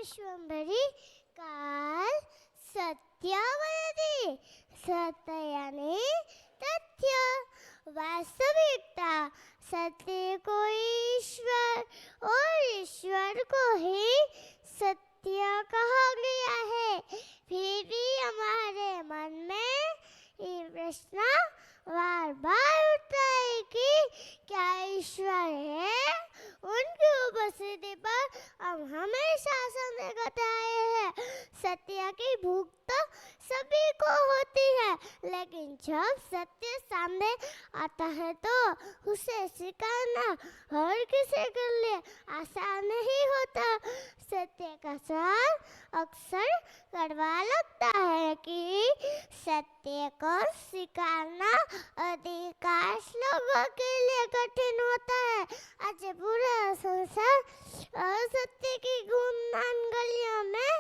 विश्वंभरी काल सत्यावती। सत्य यानी तथ्य, वास्तविकता। सत्य को ईश्वर और ईश्वर को ही सत्य कहा गया है। फिर भी हमारे मन में ये प्रश्न बार बार उठता है कि क्या ईश्वर है? उनकी उपस्थिति पर हम हमेशा संदेह करते आए हैं। सत्य की भूख तो सभी को होती है, लेकिन जब सत्य सामने आता है तो उसे स्वीकारना हर किसी के लिए आसान नहीं होता। सत्य का स्वाद अक्सर कड़वा लगता है कि सत्य को स्वीकारना अधिकांश लोगों के लिए कठिन होता है। आज पूरा संसार असत्य की गुमनाम गलियों में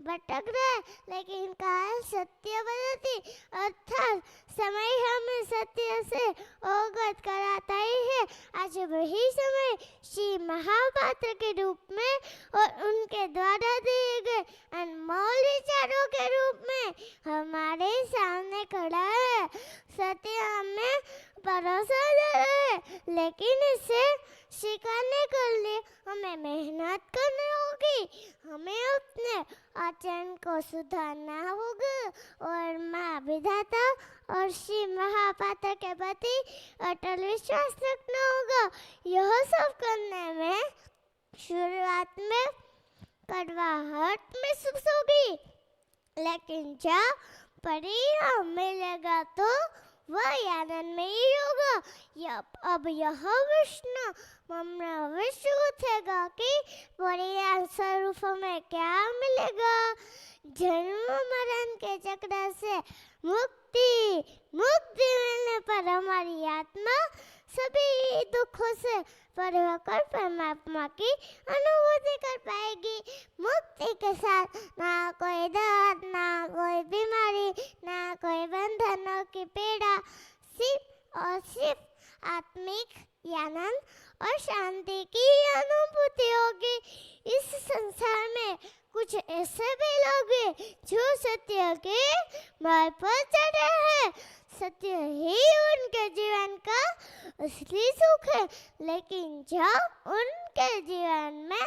भटक रहे, लेकिन काल सत्यवती अर्थात समय हमें सत्य से अवगत कराता ही है। आज वही समय श्री महापात्र के रूप में और उनके द्वारा दिए गए अनमोल विचारों के रूप में हमारे सामने खड़ा है। सत्य हमें भरोसा दे रहा है, लेकिन इसे सीखने के लिए हमें मेहनत करनी होगी। हमें अपने आचरण को सुधारना होगा और माँ विधाता और श्री महापात्र के प्रति अटल विश्वास रखना होगा। यह सब करने में शुरुआत में कड़वाहट महसूस होगी, लेकिन जब परिणाम मिलेगा तो वह आनंद में ही होगा। अब यह विष्णु विश्व उठेगा कि परिणाम स्वरूप में क्या मिलेगा। जन्म मरण के चक्र से मुक्ति मिलने पर हमारी आत्मा सभी दुखों से पर होकर परमात्मा की अनुभूति कर पाएगी। मुक्ति के साथ ना कोई दर्द, ना कोई बीमारी, ना कोई बंधनों की पीड़ा, सिर्फ और सिर्फ आत्मिक आनंद और शांति की अनुभूति होगी। इस संसार में कुछ ऐसे भी लोग हैं जो सत्य के मार्ग पर चढ़े हैं। सत्य ही उनके जीवन का असली सुख है, लेकिन जब उनके जीवन में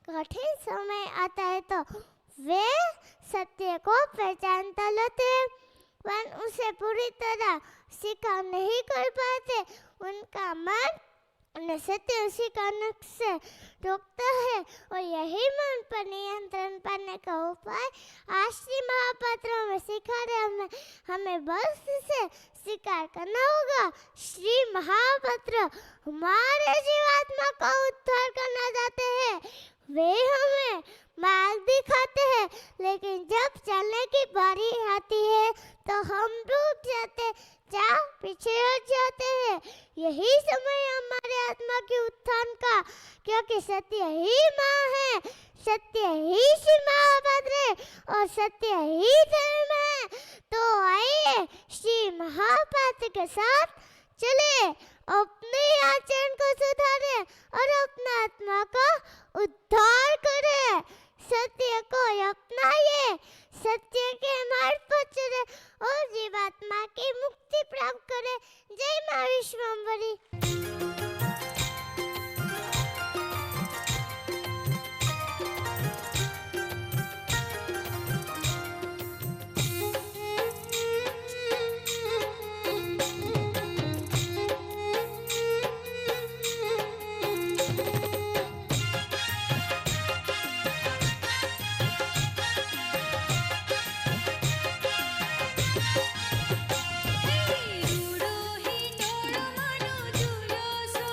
कठिन समय आता है तो वे सत्य को पहचानता लेते हैं, पर उसे पूरी तरह स्वीकार नहीं कर पाते। उनका मन उन्हें सत्य स्वीकारने से रोकता है और यही मन पर नियंत्रण पाने का उपाय आज श्री महापात्रों में सिखा रहे। हमें बस इसे स्वीकार करना होगा। श्री महापात्र हमारे जीवात्मा का उद्धार करना चाहते हैं। वे हमें मार्ग दिखाते हैं, लेकिन जब चलने की बारी आती है तो हम रुक जाते, पीछे हट जाते हैं। यही समय हमारे आत्मा के उत्थान का, क्योंकि सत्य ही माँ है, सत्य ही श्री महापात्र है और सत्य ही धर्म है। तो आइए श्री महापात्र के साथ चले, अपने आचरण को सुधारे और अपना आत्मा का उद्धार करे। सत्य को अपनाइए, सत्य के मार्ग पर चले और जीवात्मा की मुक्ति प्राप्त करे। जय माँ विश्वंभरी। रूडो ही डोळो मानो झूलो सो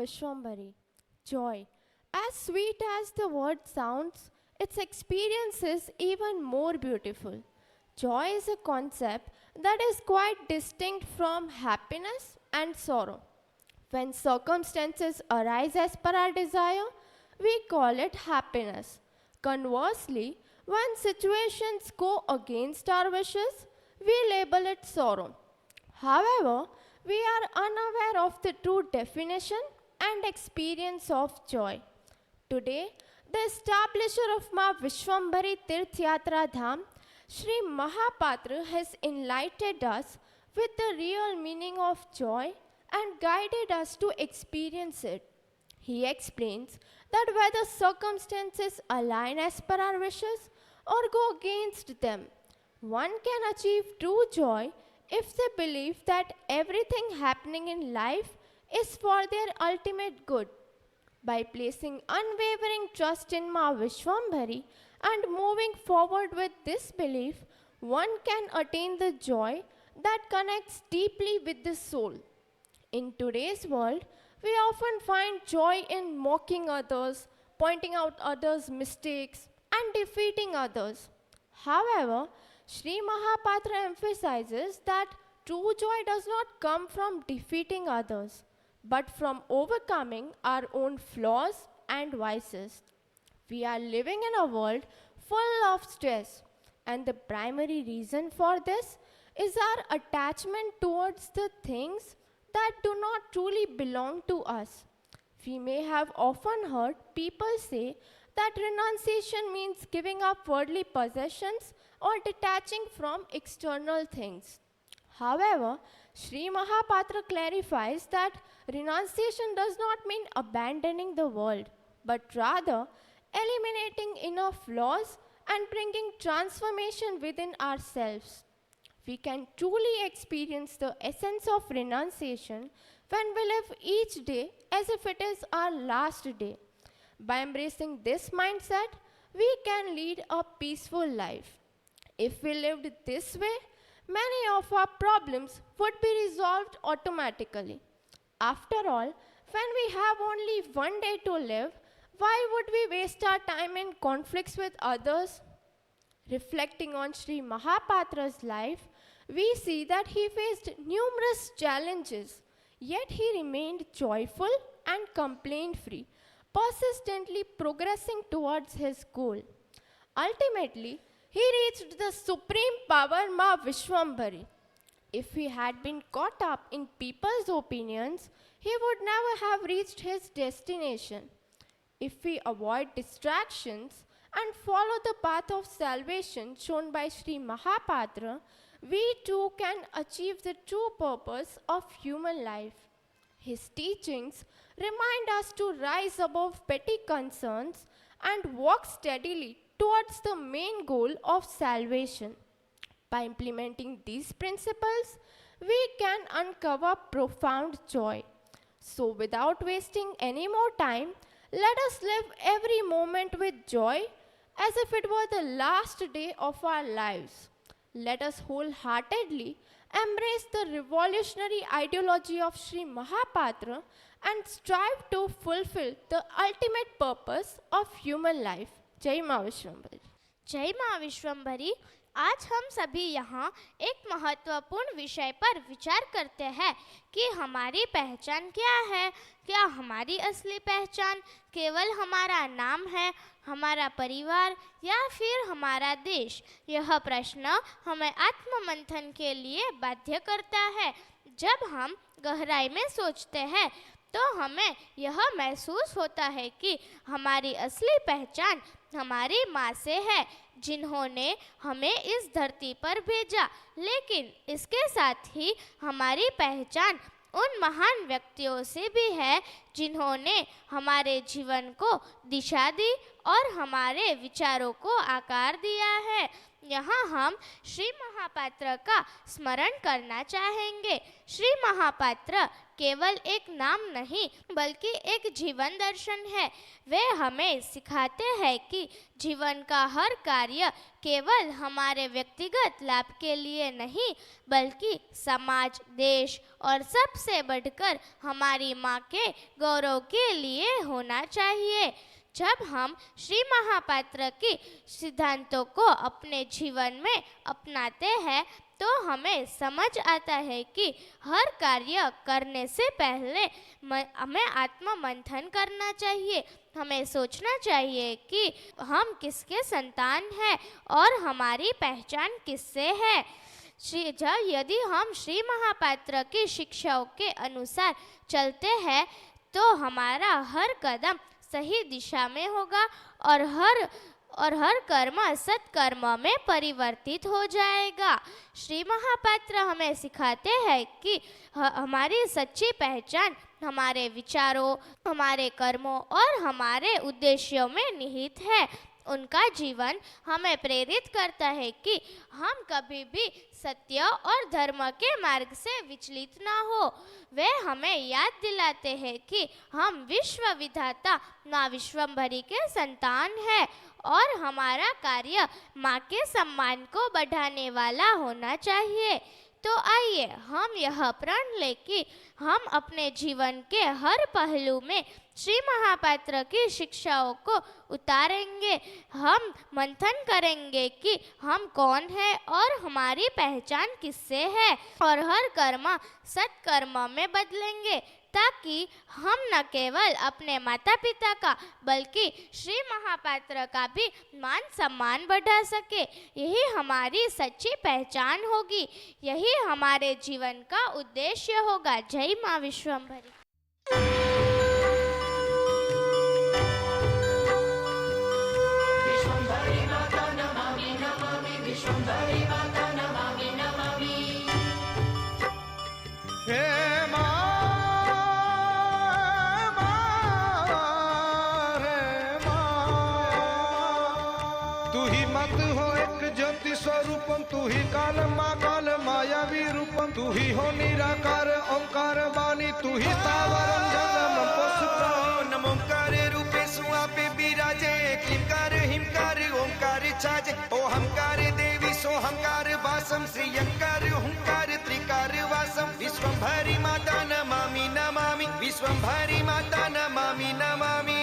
Vishwambari. Joy. As sweet as the word sounds, its experience is even more beautiful. Joy is a concept that is quite distinct from happiness and sorrow. When circumstances arise as per our desire, we call it happiness. Conversely, when situations go against our wishes, we label it sorrow. However, we are unaware of the true definition and experience of joy. Today, the establisher of Ma Vishwambari Tirth Yatra Dham, Sri Mahapatra, has enlightened us with the real meaning of joy and guided us to experience it. He explains that whether circumstances align as per our wishes or go against them, one can achieve true joy if they believe that everything happening in life is for their ultimate good. By placing unwavering trust in Ma Vishwambari and moving forward with this belief, one can attain the joy that connects deeply with the soul. In today's world, we often find joy in mocking others, pointing out others' mistakes, and defeating others. However, Sri Mahapatra emphasizes that true joy does not come from defeating others, but from overcoming our own flaws and vices. We are living in a world full of stress, and the primary reason for this is our attachment towards the things that do not truly belong to us. We may have often heard people say that renunciation means giving up worldly possessions or detaching from external things. However, Sri Mahapatra clarifies that renunciation does not mean abandoning the world, but rather eliminating inner flaws and bringing transformation within ourselves. We can truly experience the essence of renunciation when we live each day as if it is our last day. By embracing this mindset, we can lead a peaceful life. If we lived this way, many of our problems would be resolved automatically. After all, when we have only one day to live, why would we waste our time in conflicts with others? Reflecting on Sri Mahapatra's life, we see that he faced numerous challenges, yet he remained joyful and complaint free, persistently progressing towards his goal. Ultimately, he reached the supreme power Ma Vishwambari. If he had been caught up in people's opinions, he would never have reached his destination. If we avoid distractions and follow the path of salvation shown by Sri Mahapatra, we too can achieve the true purpose of human life. His teachings remind us to rise above petty concerns and walk steadily towards the main goal of salvation. By implementing these principles, we can uncover profound joy. So, without wasting any more time, let us live every moment with joy as if it were the last day of our lives. Let us wholeheartedly embrace the revolutionary ideology of Sri Mahapatra and strive to fulfill the ultimate purpose of human life. जय माँ विश्वम्भरी। जय माँ विश्वम्भरी। आज हम सभी यहाँ एक महत्वपूर्ण विषय पर विचार करते हैं कि हमारी पहचान क्या है। क्या हमारी असली पहचान केवल हमारा नाम है, हमारा परिवार या फिर हमारा देश? यह प्रश्न हमें आत्ममंथन के लिए बाध्य करता है। जब हम गहराई में सोचते हैं तो हमें यह महसूस होता है कि हमारी असली पहचान हमारी माँ से है, जिन्होंने हमें इस धरती पर भेजा। लेकिन इसके साथ ही हमारी पहचान उन महान व्यक्तियों से भी है जिन्होंने हमारे जीवन को दिशा दी और हमारे विचारों को आकार दिया है। यहाँ हम श्री महापात्र का स्मरण करना चाहेंगे। श्री महापात्र केवल एक नाम नहीं बल्कि एक जीवन दर्शन है। वे हमें सिखाते हैं कि जीवन का हर कार्य केवल हमारे व्यक्तिगत लाभ के लिए नहीं बल्कि समाज, देश और सबसे बढ़कर हमारी माँ के गौरव के लिए होना चाहिए। जब हम श्री महापात्र की सिद्धांतों को अपने जीवन में अपनाते हैं तो हमें समझ आता है कि हर कार्य करने से पहले हमें आत्म मंथन करना चाहिए। हमें सोचना चाहिए कि हम किसके संतान हैं और हमारी पहचान किससे है। यदि हम श्री महापात्र की शिक्षाओं के अनुसार चलते हैं तो हमारा हर कदम सही दिशा में होगा और हर कर्म सत्कर्म में परिवर्तित हो जाएगा। श्री महापात्र हमें सिखाते हैं कि हमारी सच्ची पहचान हमारे विचारों, हमारे कर्मों और हमारे उद्देश्यों में निहित है। उनका जीवन हमें प्रेरित करता है कि हम कभी भी सत्य और धर्म के मार्ग से विचलित ना हो। वे हमें याद दिलाते हैं कि हम विश्व विधाता माँ विश्वम्भरी के संतान हैं और हमारा कार्य माँ के सम्मान को बढ़ाने वाला होना चाहिए। तो आइए हम यह प्रण लें कि हम अपने जीवन के हर पहलू में श्री महापात्र की शिक्षाओं को उतारेंगे। हम मंथन करेंगे कि हम कौन हैं और हमारी पहचान किससे है और हर कर्म सत्कर्म में बदलेंगे ताकि हम न केवल अपने माता पिता का बल्कि श्री महापात्र का भी मान सम्मान बढ़ा सके। यही हमारी सच्ची पहचान होगी, यही हमारे जीवन का उद्देश्य होगा। जय माँ विश्वम्भरी। तू ही काल मायावी रूपम तू ही हो निराकार ओंकार वाणी तू ही स्थावरं जंगमं पशुप्राण नमोंकार रूपे सुआपे विराजे क्लींकार हिंकार ओंकार छाजे ओहंकार देवी सोहंकार वासम श्रीयंकार हुंकार त्रिकार वासम विश्वम्भरी माता नमामि नमामि विश्वम्भरी माता नमामि नमामि।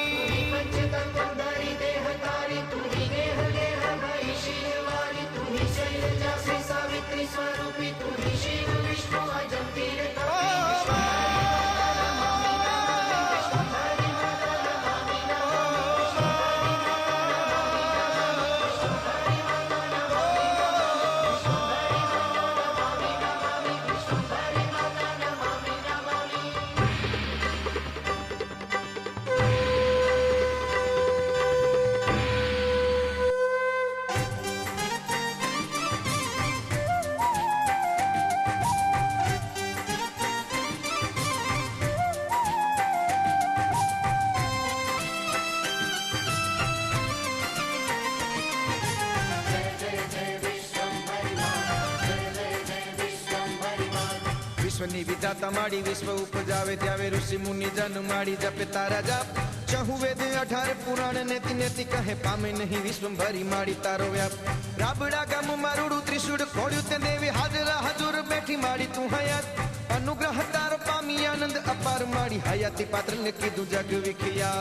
विश्वनी विधाता माड़ी विश्व उपजावे त्यावे ऋषि मुनि जन माड़ी जपे तारा जाप चहु वेद 18 पुराण नेति नेति कहे पामे नहीं विश्वम्भरी माड़ी तारो व्याप राबड़ा गाम मारुडू त्रिशूल खोड़्यू ते देवी हाजरा हजूर बैठी माड़ी तू हयात अनुग्रह तारो पामी आनंद अपार माड़ी हयाती पात्र ने कीधु जग विखिया।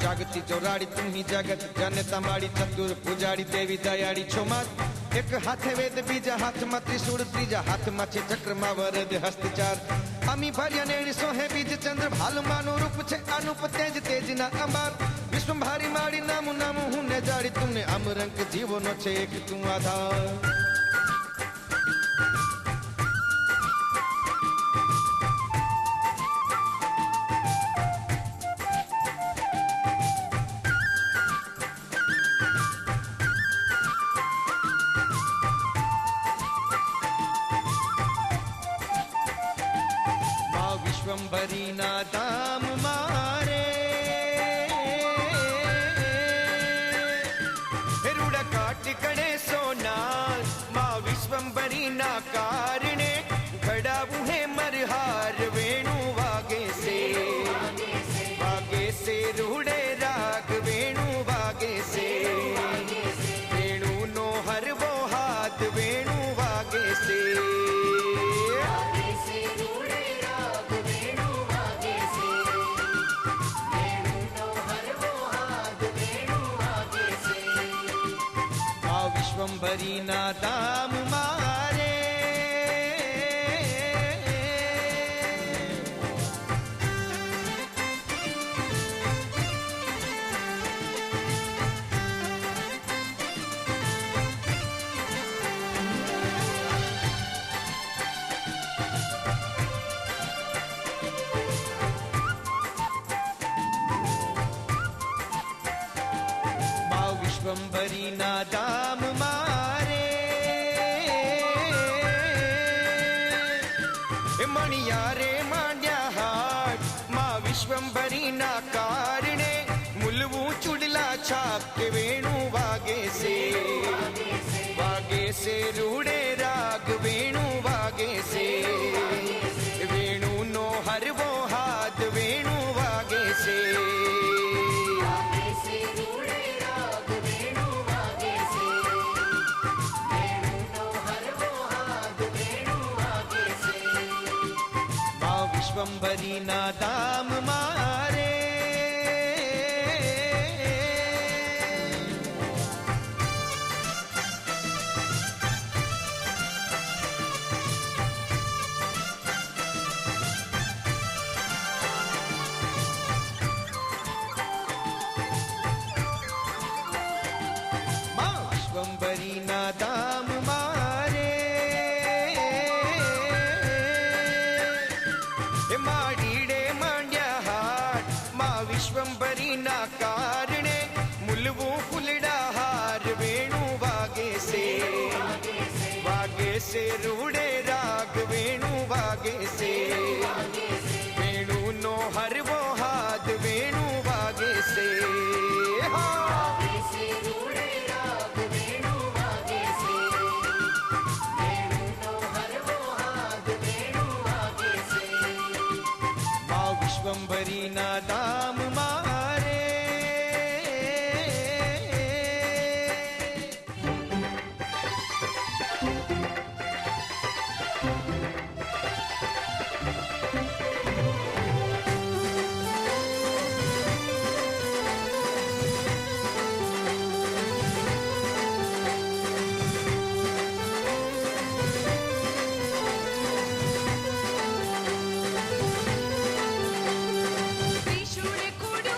जागती चौराड़ी तुम ही जगत जनता माड़ी चतुर पुजारी देवी दयाड़ी छोमात एक हाथे वेद बीजा हाथ में त्रिशूल त्रीजा हाथ में छे चक्र में वरद हस्तचार अमी भर्या नेड़ी सोहे बीज चंद्र भालू मानु रूप छे अनुप तेज तेज ना अंबार विश्वम्भरी माड़ी नामु नामु हुने जाड़ी तुमने अमरंक जीवो नो छे एक तू आधार। વિશ્વંભરીના ધામ મારે વિશ્વંભરીના ધામ મારે મણિયા રે માંડ્યા હાટ માં વિશ્વંભરીના કારણે મુલવું ચુડલા છાપ કે વેણું વાગે છે રૂડે રાગ વેણું વાગે છે વેણુનો હરવો હાથ વેણું વાગે છે વિશ્વંભરીના ધામ મારે વિશ્વંભરીના ધામ મારે માડીડે માંડ્યા હાટ માં વિશ્વંભરીના કારણે મુલવું ફૂલડા હાર વેણું વાગે છે રૂડે રાગ વેણું વાગે છે વેણુનો હરવો હાથ વેણું વાગે છે વિશ્વંભરીના ધામ મારે त्रिशूळे कुडी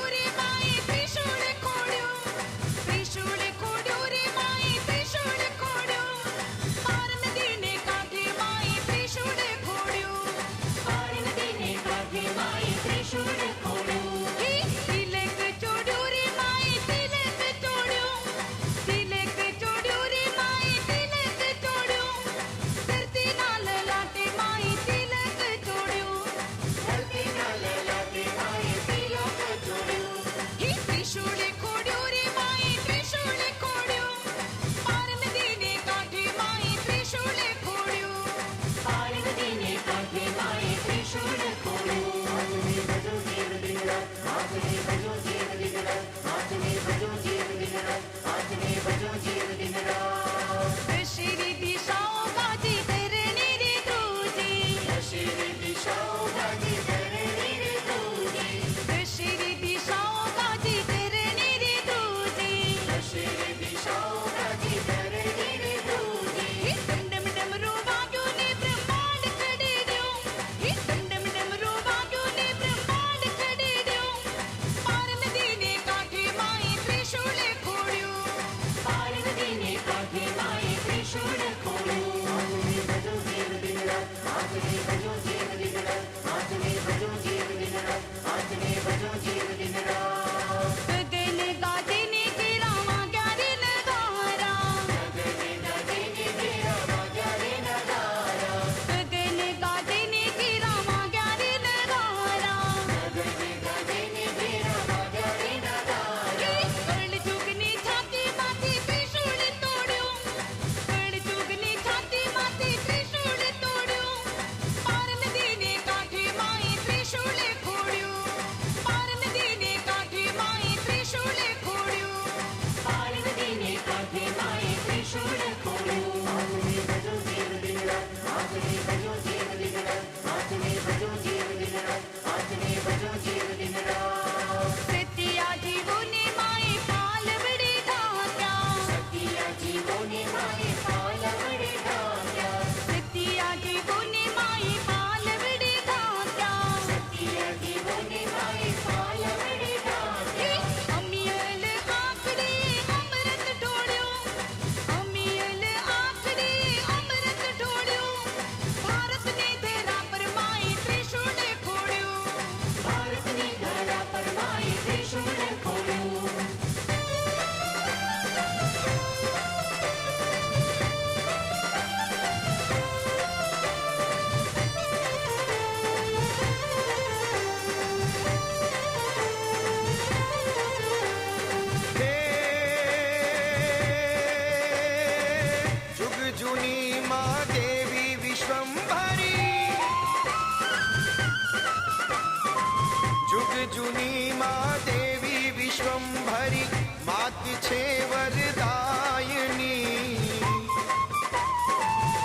माँ देवी विश्वम्भरी मात छे वरदायिनी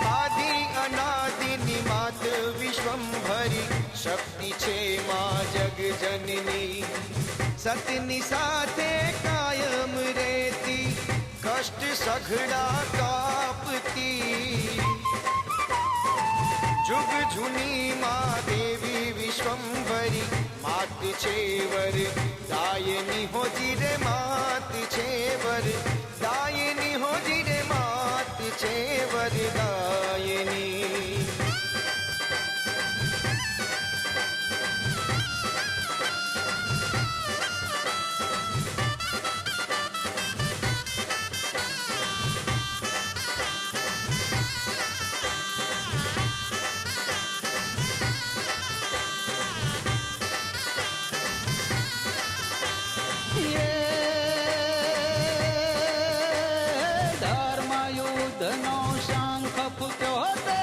आदि अनादिनी मात विश्वम्भरी शक्ति छे माँ जग जननी सतनी साथे कायम रेती कष्ट सघड़ा कापती जुग जुनी माँ देवी विश्वम्भरी मात छेवर दायनी हो जिरे मात छेवर दायनी हो जिरे मात छेवर दायनी ધર્મયુદ્ધનો શંખ ફૂટ્યો તે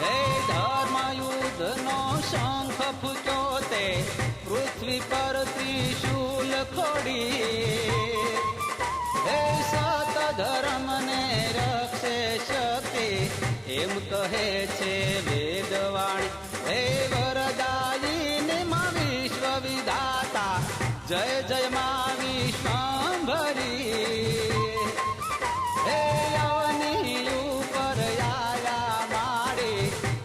હે ધર્મયુદ્ધનો શંખ ફૂટ્યો તે પૃથ્વી પર ત્રિશૂલ ખોડી હે સત ધર્મને રક્ષે શક્તિ એમ કહે છે વેદવાણી હે વરદાયિની માં વિશ્વ વિધાતા જય જય માં વિશ્વંભરી હે અવની ઉપર આયા મારે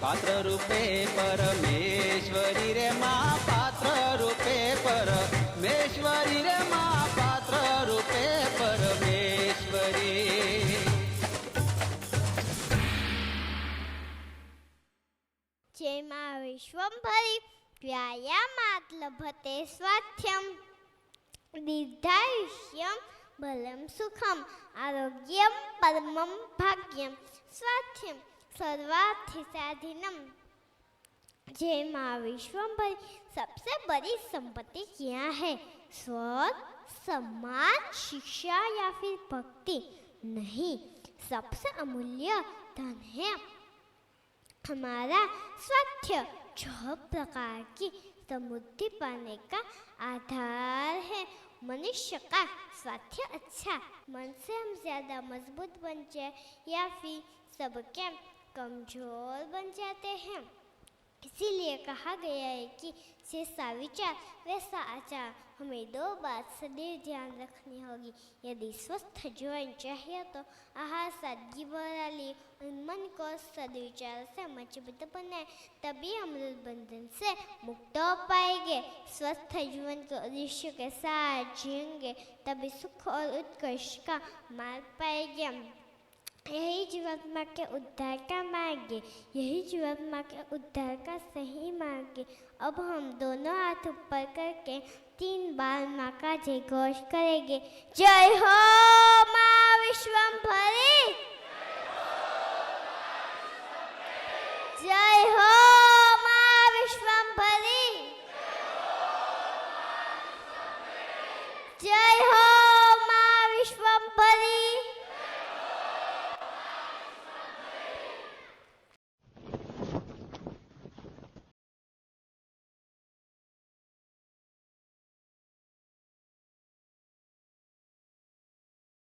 પાત્ર રૂપે પરમેશ્વરી રે માં પાત્ર રૂપે પરમેશ્વરી રે માં પાત્ર રૂપે પરમેશ્વરી जय माँ विश्वम्भरी व्यायामात् लभते स्वास्थ्यं दीर्घायुष्यं बलं सुखम आरोग्यम परमं भाग्यम स्वास्थ्यम सर्वार्थसाधिनम। जय माँ विश्वम्भरी सबसे बड़ी संपत्ति क्या है? स्वर्ग, सम्मान, शिक्षा या फिर भक्ति? नहीं, सबसे अमूल्य धन है हमारा स्वास्थ्य, जो प्रकार की समृद्धि पाने का आधार है। मनुष्य का स्वास्थ्य अच्छा, मन से हम ज्यादा मजबूत बन जाए या फिर सबके कमजोर बन जाते हैं। इसीलिए कहा गया है कि जैसा विचार वैसा आचार। हमें दो बात सदैव ध्यान रखनी होगी। यदि स्वस्थ जीवन चाहिए तो आहार सादगी भरा ले और मन को सदविचार से मजबूत बनाए, तभी हम बंधन से मुक्त हो पाएंगे। स्वस्थ जीवन के उद्देश्य के साथ जिएंगे तभी सुख और उत्कर्ष का मार्ग पाएंगे। यही जीवात्मा के उद्धार का मार्ग है, यही जीवात्मा के उद्धार का सही मार्ग है। अब हम दोनों हाथ ऊपर करके 3 बार माँ का जय घोष करेंगे। जय हो माँ विश्वम्भरी।